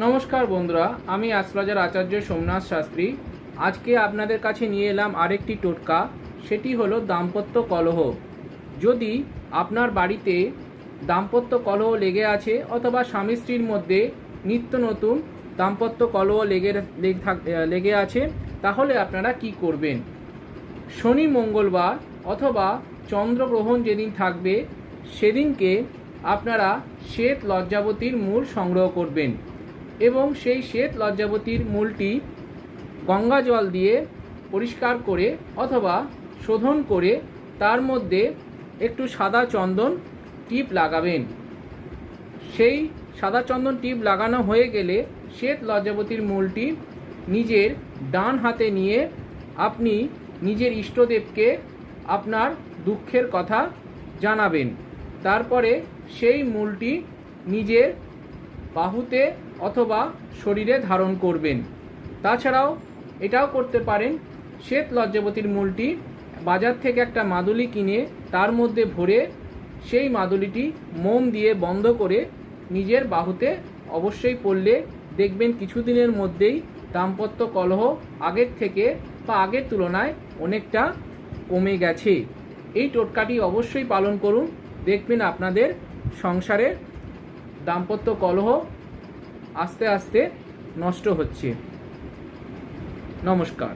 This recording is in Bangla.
নমস্কার বন্ধুরা, আমি আশ্রজার আচার্য সোমনাথ শাস্ত্রী। আজকে আপনাদের কাছে নিয়ে এলাম আরেকটি টোটকা। সেটি হলো দাম্পত্য কলহ। যদি আপনার বাড়িতে দাম্পত্য কলহ লেগে আছে অথবা স্বামী স্ত্রীর মধ্যে নিত্য নতুন দাম্পত্য কলহ লেগে আছে, তাহলে আপনারা কি করবেন? শনি মঙ্গলবার অথবা চন্দ্রগ্রহণ যেদিন থাকবে সেদিনকে আপনারা শ্বেত লজ্জাবতীর মূল সংগ্রহ করবেন এবং সেই শ্বেত লজ্জাবতীর মূলটি গঙ্গা জল দিয়ে পরিষ্কার করে অথবা শোধন করে তার মধ্যে একটু সাদা চন্দন টিপ লাগাবেন। সেই সাদা চন্দন টিপ লাগানো হয়ে গেলে শ্বেত লজ্জাবতীর মূলটি নিজের ডান হাতে নিয়ে আপনি নিজের ইষ্টদেবকে আপনার দুঃখের কথা জানাবেন। তারপরে সেই মূলটি নিজের বাহুতে অথবা শরীরে ধারণ করবেন। তাছাড়াও এটাও করতে পারেন, শ্বেত লজ্জাবতীর মূলটি বাজার থেকে একটা মাদুলি কিনে তার মধ্যে ভরে সেই মাদুলিটি মোম দিয়ে বন্ধ করে নিজের বাহুতে অবশ্যই পড়লে দেখবেন কিছুদিনের মধ্যেই দাম্পত্য কলহ আগের থেকে বা আগের তুলনায় অনেকটা কমে গেছে। এই টোটকাটি অবশ্যই পালন করুন, দেখবেন আপনাদের সংসারের দাম্পত্য কলহ আস্তে আস্তে নষ্ট হচ্ছে। নমস্কার।